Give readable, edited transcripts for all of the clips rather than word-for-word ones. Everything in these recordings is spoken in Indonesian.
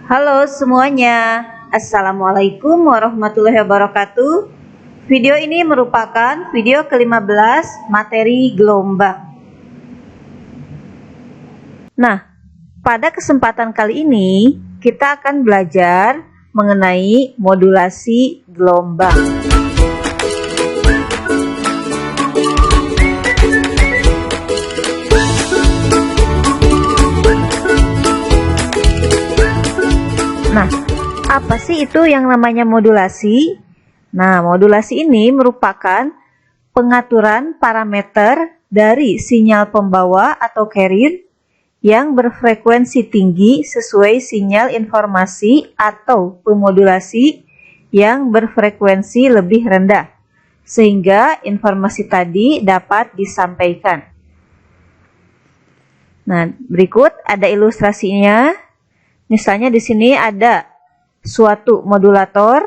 Halo semuanya, Assalamualaikum warahmatullahi wabarakatuh. Video ini merupakan video ke-15 materi gelombang. Nah, pada kesempatan kali ini kita akan belajar mengenai modulasi gelombang. Nah, apa sih itu yang namanya modulasi? Nah, modulasi ini merupakan pengaturan parameter dari sinyal pembawa atau carrier yang berfrekuensi tinggi sesuai sinyal informasi atau pemodulasi yang berfrekuensi lebih rendah, sehingga informasi tadi dapat disampaikan. Nah, berikut ada ilustrasinya. Misalnya di sini ada suatu modulator.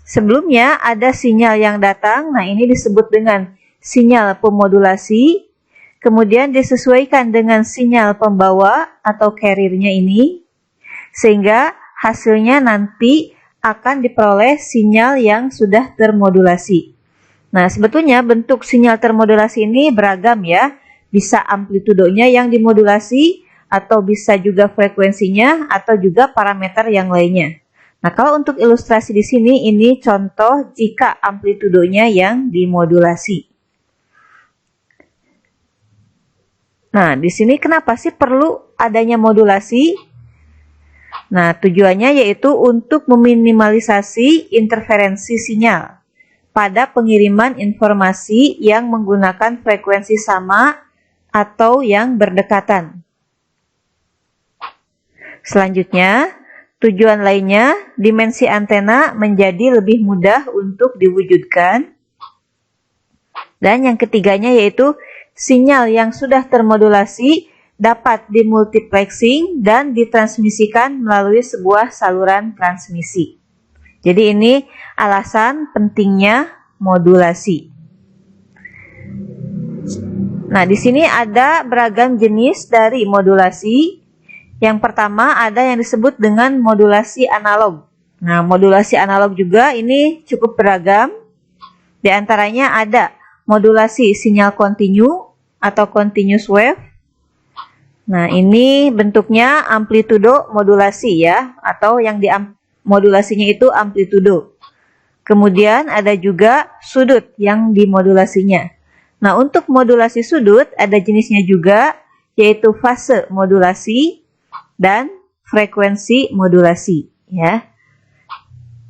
Sebelumnya ada sinyal yang datang. Nah, ini disebut dengan sinyal pemodulasi. Kemudian disesuaikan dengan sinyal pembawa atau carrier-nya ini. Sehingga hasilnya nanti akan diperoleh sinyal yang sudah termodulasi. Nah, sebetulnya bentuk sinyal termodulasi ini beragam ya. Bisa amplitudonya yang dimodulasi, atau bisa juga frekuensinya, atau juga parameter yang lainnya. Nah, kalau untuk ilustrasi di sini, ini contoh jika amplitudonya yang dimodulasi. Nah, di sini kenapa sih perlu adanya modulasi? Nah, tujuannya yaitu untuk meminimalisasi interferensi sinyal pada pengiriman informasi yang menggunakan frekuensi sama atau yang berdekatan. Selanjutnya, tujuan lainnya, dimensi antena menjadi lebih mudah untuk diwujudkan. Dan yang ketiganya yaitu sinyal yang sudah termodulasi dapat dimultiplexing dan ditransmisikan melalui sebuah saluran transmisi. Jadi ini alasan pentingnya modulasi. Nah, di sini ada beragam jenis dari modulasi. Yang pertama ada yang disebut dengan modulasi analog. Nah, modulasi analog juga ini cukup beragam. Di antaranya ada modulasi sinyal kontinu atau continuous wave. Nah, ini bentuknya amplitudo modulasi ya, atau yang modulasinya itu amplitudo. Kemudian ada juga sudut yang dimodulasinya. Nah, untuk modulasi sudut ada jenisnya juga, yaitu fase modulasi dan frekuensi modulasi ya.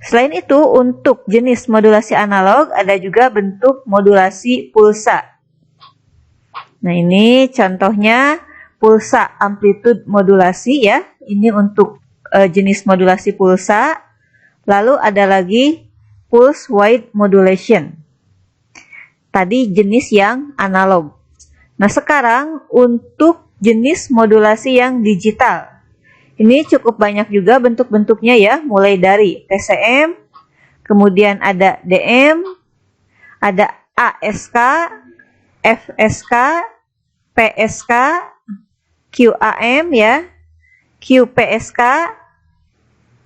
Selain itu, untuk jenis modulasi analog ada juga bentuk modulasi pulsa. Nah, ini contohnya pulsa amplitude modulasi ya. Ini untuk jenis modulasi pulsa. Lalu ada lagi pulse width modulation. Tadi jenis yang analog. Nah, sekarang untuk jenis modulasi yang digital. Ini cukup banyak juga bentuk-bentuknya ya, mulai dari PCM, kemudian ada DM, ada ASK, FSK, PSK, QAM ya, QPSK,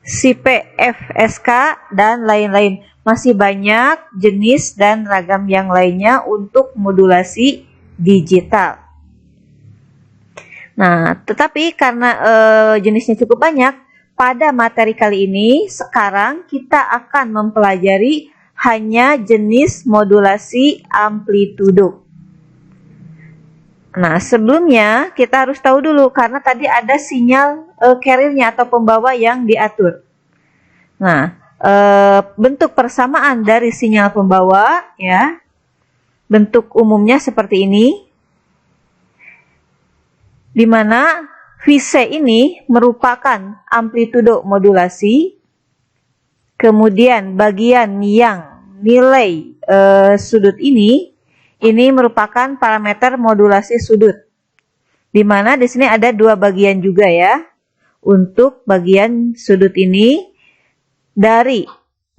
CPFSK, dan lain-lain. Masih banyak jenis dan ragam yang lainnya untuk modulasi digital. Nah, tetapi karena jenisnya cukup banyak, pada materi kali ini sekarang kita akan mempelajari hanya jenis modulasi amplitudo. Nah, sebelumnya kita harus tahu dulu karena tadi ada sinyal carrier-nya atau pembawa yang diatur. Nah, bentuk persamaan dari sinyal pembawa ya, bentuk umumnya seperti ini. Di mana Vc ini merupakan amplitudo modulasi, kemudian bagian yang nilai sudut ini merupakan parameter modulasi sudut. Di mana di sini ada dua bagian juga ya. Untuk bagian sudut ini dari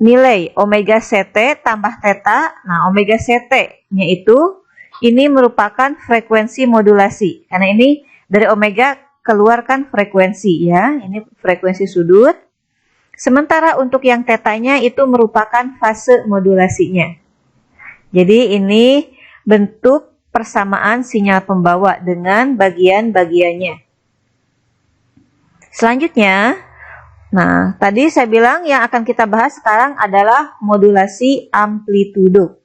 nilai omega ct tambah theta. Nah, omega ct-nya itu ini merupakan frekuensi modulasi. Karena ini dari omega keluarkan frekuensi ya. Ini frekuensi sudut. Sementara untuk yang tetanya itu merupakan fase modulasinya. Jadi ini bentuk persamaan sinyal pembawa dengan bagian-bagiannya. Selanjutnya, nah tadi saya bilang yang akan kita bahas sekarang adalah modulasi amplitudo.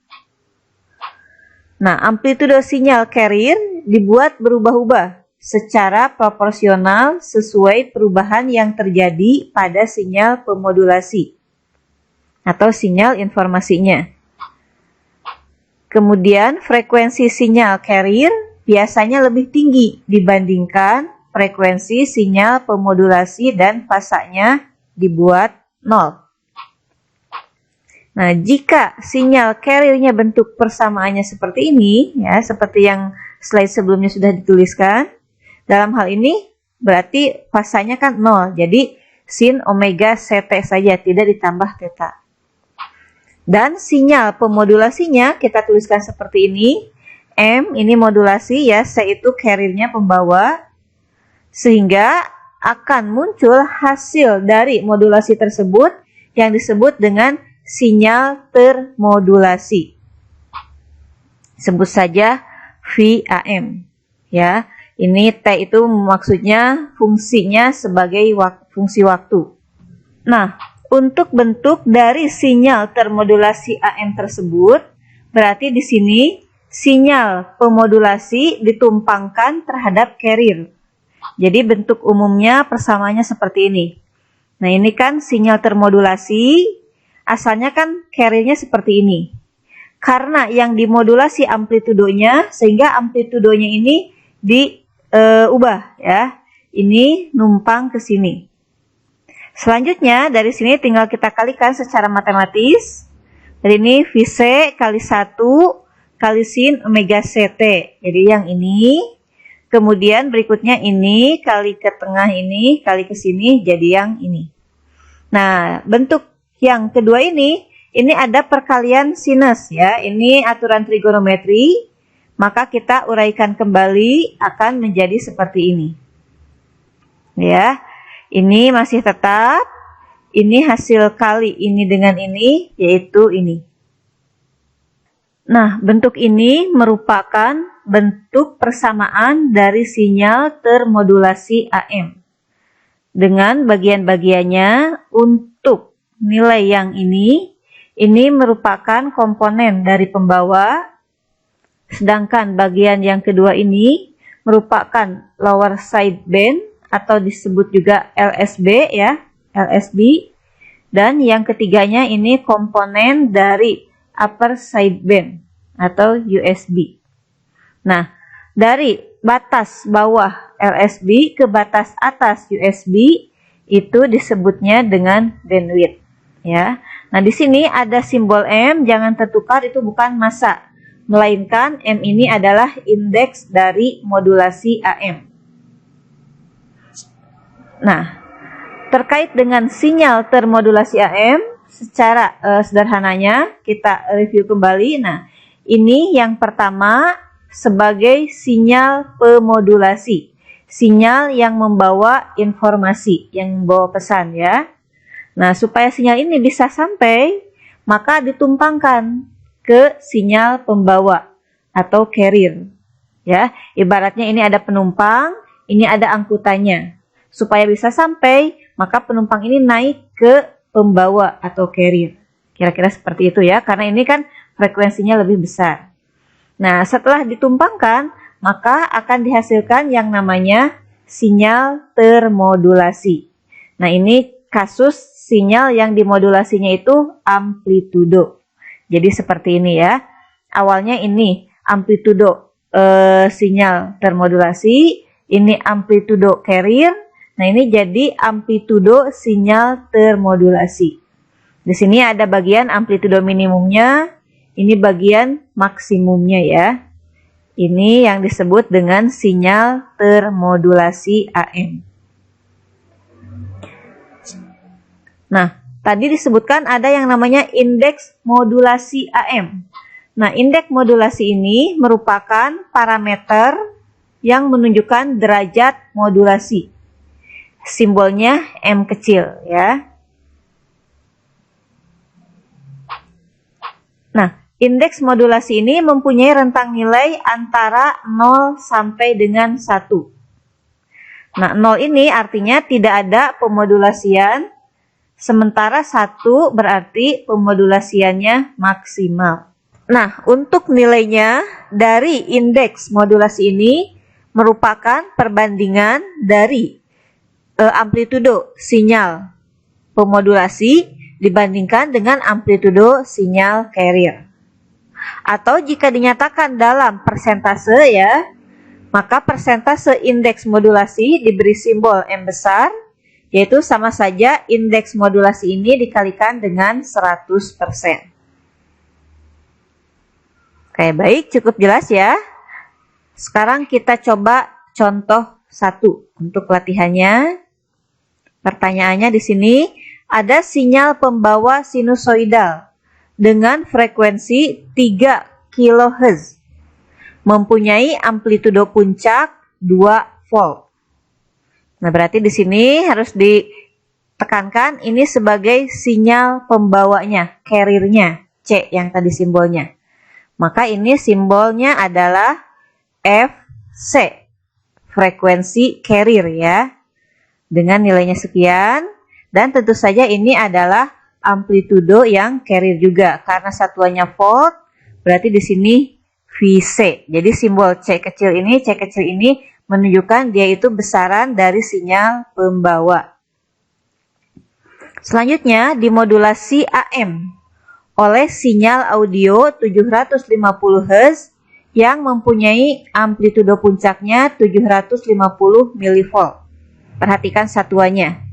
Nah, amplitudo sinyal carrier dibuat berubah-ubah secara proporsional sesuai perubahan yang terjadi pada sinyal pemodulasi atau sinyal informasinya. Kemudian frekuensi sinyal carrier biasanya lebih tinggi dibandingkan frekuensi sinyal pemodulasi dan fasanya dibuat 0. Nah, jika sinyal carrier-nya bentuk persamaannya seperti ini, ya, seperti yang slide sebelumnya sudah dituliskan, dalam hal ini berarti fasanya kan 0, jadi sin omega ct saja, tidak ditambah theta. Dan sinyal pemodulasinya kita tuliskan seperti ini, M ini modulasi ya, C itu carrier-nya pembawa, sehingga akan muncul hasil dari modulasi tersebut yang disebut dengan sinyal termodulasi. Sebut saja VAM ya. Ini T itu maksudnya fungsinya sebagai fungsi waktu. Nah, untuk bentuk dari sinyal termodulasi AM tersebut, berarti di sini sinyal pemodulasi ditumpangkan terhadap carrier. Jadi bentuk umumnya persamaannya seperti ini. Nah, ini kan sinyal termodulasi. Asalnya kan carrier-nya seperti ini. Karena yang dimodulasi amplitudonya, sehingga amplitudonya ini diubah ya. Ini numpang ke sini. Selanjutnya dari sini tinggal kita kalikan secara matematis. Jadi ini Vc kali 1 kali sin omega ct. Jadi yang ini. Kemudian berikutnya ini kali ke tengah ini kali ke sini jadi yang ini. Nah, bentuk yang kedua ini ada perkalian sinus ya. Ini aturan trigonometri. Maka kita uraikan kembali akan menjadi seperti ini. Ya. Ini masih tetap. Ini hasil kali ini dengan ini yaitu ini. Nah, bentuk ini merupakan bentuk persamaan dari sinyal termodulasi AM. Dengan bagian-bagiannya untuk nilai yang ini merupakan komponen dari pembawa, sedangkan bagian yang kedua ini merupakan lower side band atau disebut juga LSB ya, LSB, dan yang ketiganya ini komponen dari upper side band atau USB. Nah, dari batas bawah LSB ke batas atas USB itu disebutnya dengan bandwidth ya. Nah, di sini ada simbol M, jangan tertukar, itu bukan massa, melainkan M ini adalah indeks dari modulasi AM. Nah, terkait dengan sinyal termodulasi AM, secara sederhananya kita review kembali. Nah, ini yang pertama sebagai sinyal pemodulasi, sinyal yang membawa informasi, yang membawa pesan ya. Nah, supaya sinyal ini bisa sampai, maka ditumpangkan ke sinyal pembawa atau carrier. Ya, ibaratnya ini ada penumpang, ini ada angkutannya. Supaya bisa sampai, maka penumpang ini naik ke pembawa atau carrier. Kira-kira seperti itu ya, karena ini kan frekuensinya lebih besar. Nah, setelah ditumpangkan, maka akan dihasilkan yang namanya sinyal termodulasi. Nah, ini kasus sinyal yang dimodulasinya itu amplitudo. Jadi seperti ini ya. Awalnya ini amplitudo sinyal termodulasi, ini amplitudo carrier. Nah, ini jadi amplitudo sinyal termodulasi. Di sini ada bagian amplitudo minimumnya, ini bagian maksimumnya ya. Ini yang disebut dengan sinyal termodulasi AM. Nah, tadi disebutkan ada yang namanya indeks modulasi AM. Nah, indeks modulasi ini merupakan parameter yang menunjukkan derajat modulasi. Simbolnya M kecil ya. Nah, indeks modulasi ini mempunyai rentang nilai antara 0 sampai dengan 1. Nah, 0 ini artinya tidak ada pemodulasian, sementara 1 berarti pemodulasiannya maksimal. Nah, untuk nilainya dari indeks modulasi ini merupakan perbandingan dari amplitudo sinyal pemodulasi dibandingkan dengan amplitudo sinyal carrier. Atau jika dinyatakan dalam persentase ya, maka persentase indeks modulasi diberi simbol M besar, yaitu sama saja indeks modulasi ini dikalikan dengan 100%. Oke, baik, cukup jelas ya. Sekarang kita coba contoh 1 untuk latihannya. Pertanyaannya di sini, ada sinyal pembawa sinusoidal dengan frekuensi 3 kHz. Mempunyai amplitudo puncak 2 volt. Nah, berarti di sini harus ditekankan ini sebagai sinyal pembawanya, carrier-nya, C yang tadi simbolnya. Maka ini simbolnya adalah FC, frekuensi carrier ya. Dengan nilainya sekian, dan tentu saja ini adalah amplitudo yang carrier juga karena satuannya volt, berarti di sini VC. Jadi simbol C kecil ini menunjukkan dia itu besaran dari sinyal pembawa. Selanjutnya dimodulasi AM oleh sinyal audio 750 Hz yang mempunyai amplitudo puncaknya 750 mV. Perhatikan satuannya.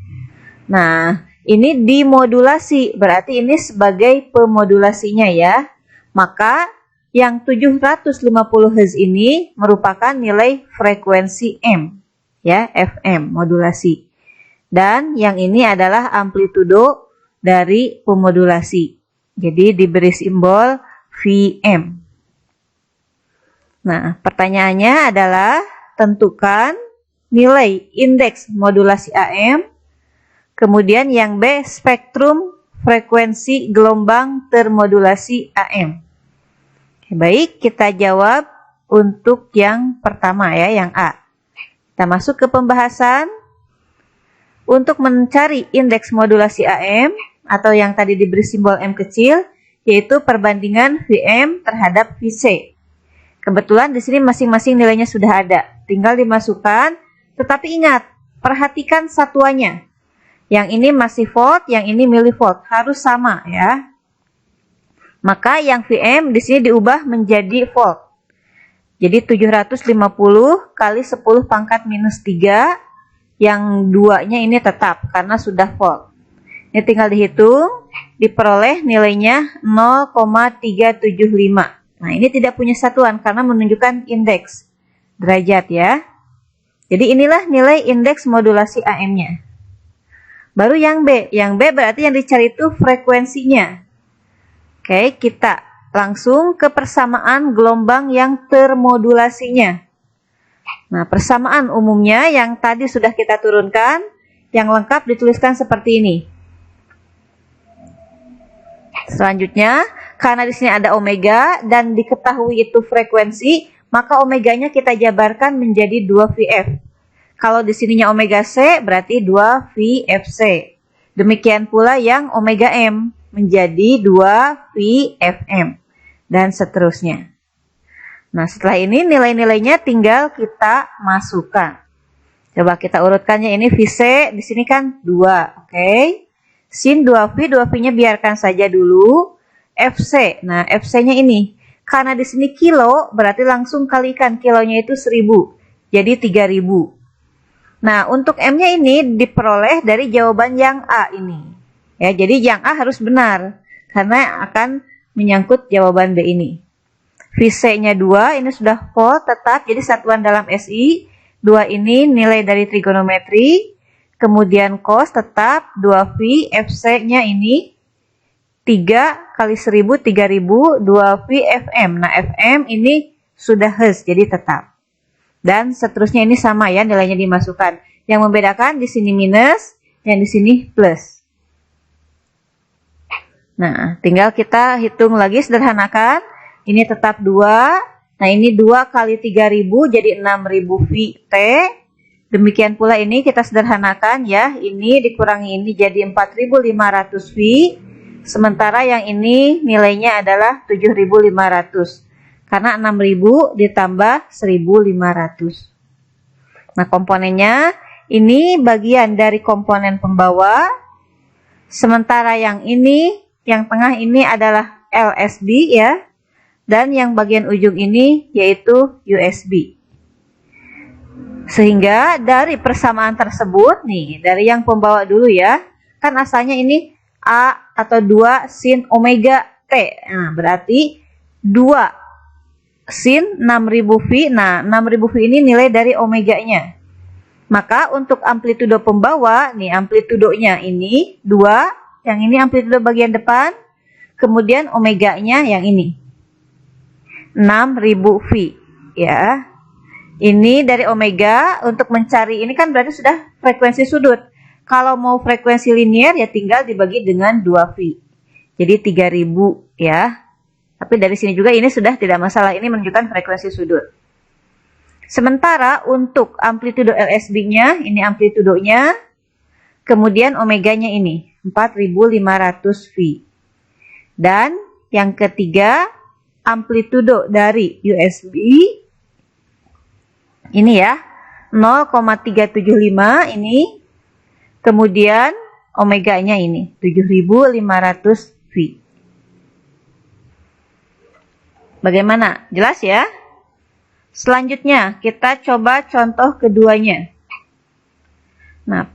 Nah, ini dimodulasi, berarti ini sebagai pemodulasinya ya. Maka yang 750 Hz ini merupakan nilai frekuensi M, ya, FM, modulasi. Dan yang ini adalah amplitudo dari pemodulasi. Jadi diberi simbol VM. Nah, pertanyaannya adalah tentukan nilai indeks modulasi AM. Kemudian yang B, spektrum frekuensi gelombang termodulasi AM. Baik, kita jawab untuk yang pertama ya, yang A. Kita masuk ke pembahasan. Untuk mencari indeks modulasi AM atau yang tadi diberi simbol M kecil, yaitu perbandingan VM terhadap VC. Kebetulan di sini masing-masing nilainya sudah ada, tinggal dimasukkan. Tetapi ingat, perhatikan satuannya. Yang ini masih volt, yang ini milivolt, harus sama ya. Maka yang VM di sini diubah menjadi volt. Jadi 750 kali 10 pangkat minus 3, yang duanya ini tetap karena sudah volt. Ini tinggal dihitung, diperoleh nilainya 0,375. Nah, ini tidak punya satuan karena menunjukkan indeks derajat ya. Jadi inilah nilai indeks modulasi AM-nya. Baru yang B. Yang B berarti yang dicari itu frekuensinya. Oke, kita langsung ke persamaan gelombang yang termodulasinya. Nah, persamaan umumnya yang tadi sudah kita turunkan, yang lengkap dituliskan seperti ini. Selanjutnya, karena di sini ada omega dan diketahui itu frekuensi, maka omeganya kita jabarkan menjadi 2VF. Kalau di sininya omega C berarti 2VFC. Demikian pula yang omega M menjadi 2VFM dan seterusnya. Nah, setelah ini nilai-nilainya tinggal kita masukkan. Coba kita urutkannya, ini VC di sini kan 2, oke. Sin 2V, 2V-nya biarkan saja dulu. FC, nah FC-nya ini. Karena di sini kilo, berarti langsung kalikan kilonya itu 1000. Jadi 3000. Nah, untuk M-nya ini diperoleh dari jawaban yang A ini. Ya, jadi yang A harus benar. Karena akan menyangkut jawaban B ini. VC-nya 2, ini sudah volt tetap, jadi satuan dalam SI. 2 ini nilai dari trigonometri. Kemudian cos tetap 2V, FC-nya ini 3 kali 1000, 3000, 2V FM. Nah, FM ini sudah Hz, jadi tetap. Dan seterusnya ini sama ya, nilainya dimasukkan. Yang membedakan di sini minus, yang di sini plus. Nah, tinggal kita hitung lagi, sederhanakan. Ini tetap 2. Nah, ini 2 kali 3000 jadi 6000 VT. Demikian pula ini kita sederhanakan ya. Ini dikurangi ini jadi 4500 V. Sementara yang ini nilainya adalah 7500. Karena 6000 ditambah 1500. Nah, komponennya ini bagian dari komponen pembawa. Sementara yang ini, yang tengah ini adalah LSB ya. Dan yang bagian ujung ini yaitu USB. Sehingga dari persamaan tersebut nih, dari yang pembawa dulu ya. Kan asalnya ini A atau 2 sin omega T. Nah, berarti 2 sin 6000 V. Nah, 6000 V ini nilai dari omeganya. Maka untuk amplitudo pembawa, nih amplitudonya ini 2. Yang ini amplitudo bagian depan. Kemudian omeganya yang ini. 6000 V ya. Ini dari omega. Untuk mencari ini kan berarti sudah frekuensi sudut. Kalau mau frekuensi linear ya tinggal dibagi dengan 2V. Jadi 3000 ya. Tapi dari sini juga ini sudah tidak masalah. Ini menunjukkan frekuensi sudut. Sementara untuk amplitudo LSB-nya, ini amplitudonya. Kemudian omeganya ini 4500 V. Dan yang ketiga, amplitudo dari USB ini ya, 0,375 ini. Kemudian omeganya ini 7500 V. Bagaimana? Jelas ya? Selanjutnya kita coba contoh keduanya. Nah,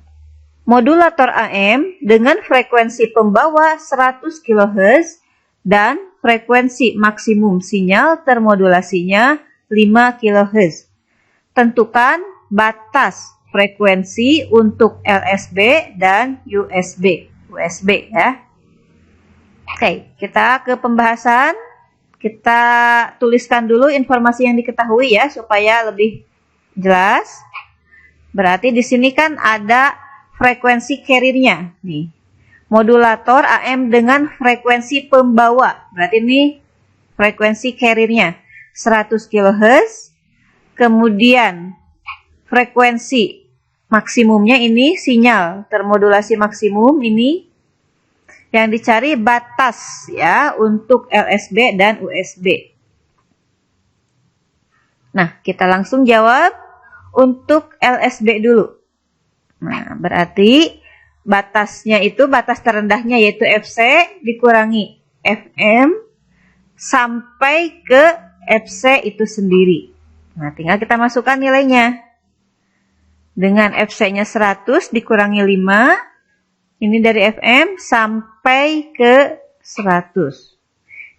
modulator AM dengan frekuensi pembawa 100 kHz dan frekuensi maksimum sinyal termodulasinya 5 kHz. Tentukan batas frekuensi untuk LSB dan USB ya. Oke, kita ke pembahasan. Kita tuliskan dulu informasi yang diketahui ya supaya lebih jelas. Berarti di sini kan ada frekuensi carrier-nya nih. Modulator AM dengan frekuensi pembawa. Berarti ini frekuensi carrier-nya 100 kHz. Kemudian frekuensi maksimumnya ini sinyal termodulasi maksimum ini. Yang dicari batas ya untuk LSB dan USB. Nah, kita langsung jawab untuk LSB dulu. Nah, berarti batasnya itu batas terendahnya yaitu FC dikurangi FM sampai ke FC itu sendiri. Nah, tinggal kita masukkan nilainya. Dengan FC-nya 100 dikurangi 5. Ini dari FM sampai ke 100.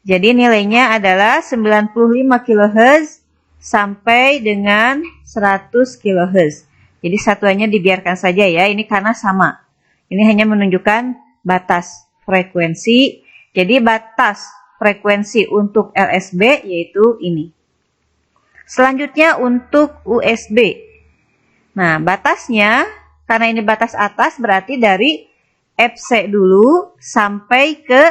Jadi nilainya adalah 95 kHz sampai dengan 100 kHz. Jadi satuannya dibiarkan saja ya. Ini karena sama. Ini hanya menunjukkan batas frekuensi. Jadi batas frekuensi untuk LSB yaitu ini. Selanjutnya untuk USB. Nah, batasnya, karena ini batas atas, berarti dari FC dulu sampai ke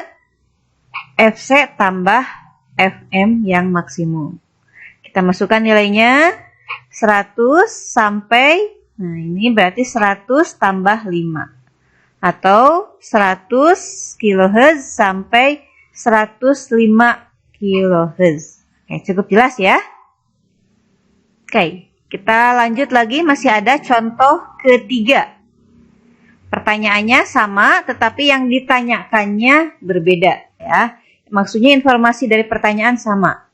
FC tambah FM yang maksimum. Kita masukkan nilainya 100 sampai, nah ini berarti 100 tambah 5. Atau 100 kHz sampai 105 kHz. Oke, cukup jelas ya? Oke, kita lanjut lagi, masih ada contoh ketiga. Pertanyaannya sama, tetapi yang ditanyakannya berbeda ya. Maksudnya informasi dari pertanyaan sama,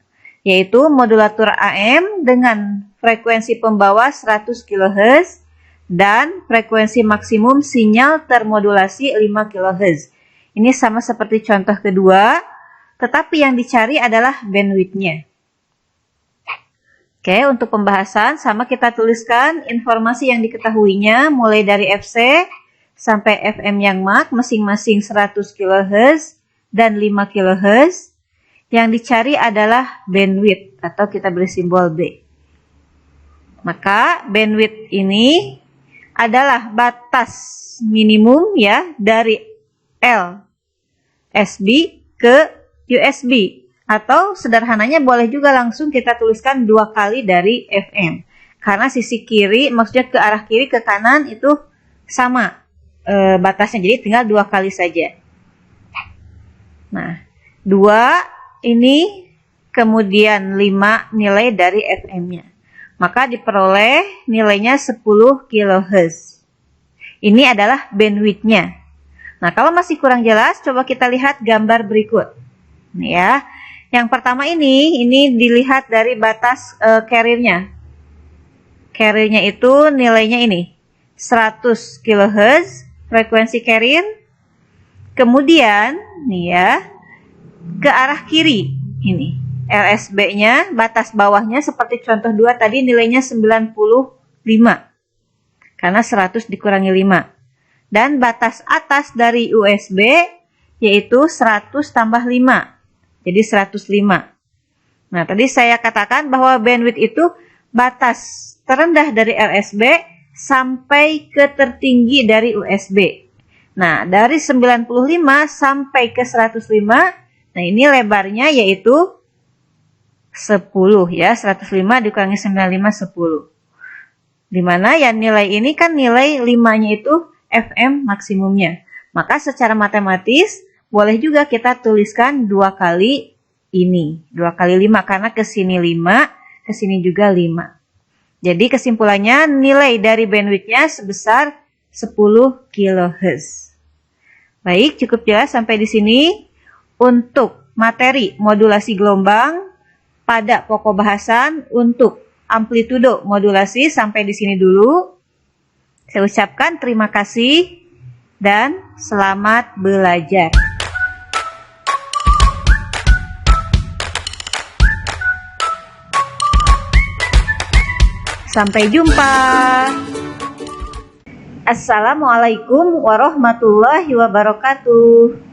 yaitu modulator AM dengan frekuensi pembawa 100 kHz dan frekuensi maksimum sinyal termodulasi 5 kHz. Ini sama seperti contoh kedua, tetapi yang dicari adalah bandwidth-nya. Oke, untuk pembahasan sama kita tuliskan informasi yang diketahuinya mulai dari FC sampai FM yang mak masing-masing 100 kHz dan 5 kHz. Yang dicari adalah bandwidth atau kita beri simbol B. Maka bandwidth ini adalah batas minimum ya dari LSB ke USB. Atau sederhananya boleh juga langsung kita tuliskan 2 kali dari FM. Karena sisi kiri, maksudnya ke arah kiri ke kanan itu sama batasnya. Jadi tinggal 2 kali saja. Nah, 2 ini kemudian 5 nilai dari FM-nya. Maka diperoleh nilainya 10 kHz. Ini adalah bandwidth-nya. Nah, kalau masih kurang jelas, coba kita lihat gambar berikut. Nih ya. Yang pertama ini dilihat dari batas carrier-nya. Carrier-nya itu nilainya ini, 100 kHz frekuensi carrier. Kemudian, nih ya, ke arah kiri ini. LSB-nya, batas bawahnya seperti contoh 2 tadi nilainya 95. Karena 100 dikurangi 5. Dan batas atas dari USB yaitu 100 tambah 5. Jadi 105. Nah, tadi saya katakan bahwa bandwidth itu batas terendah dari LSB sampai ke tertinggi dari USB. Nah, dari 95 sampai ke 105, nah ini lebarnya yaitu 10 ya, 105 dikurangi 95, 10. Dimana ya nilai ini kan nilai 5-nya itu FM maksimumnya. Maka secara matematis boleh juga kita tuliskan 2 kali ini. 2 kali 5 karena ke sini 5, ke sini juga 5. Jadi kesimpulannya nilai dari bandwidth-nya sebesar 10 kHz. Baik, cukup jelas sampai di sini. Untuk materi modulasi gelombang pada pokok bahasan untuk amplitudo modulasi sampai di sini dulu. Saya ucapkan terima kasih dan selamat belajar. Sampai jumpa. Assalamualaikum warahmatullahi wabarakatuh.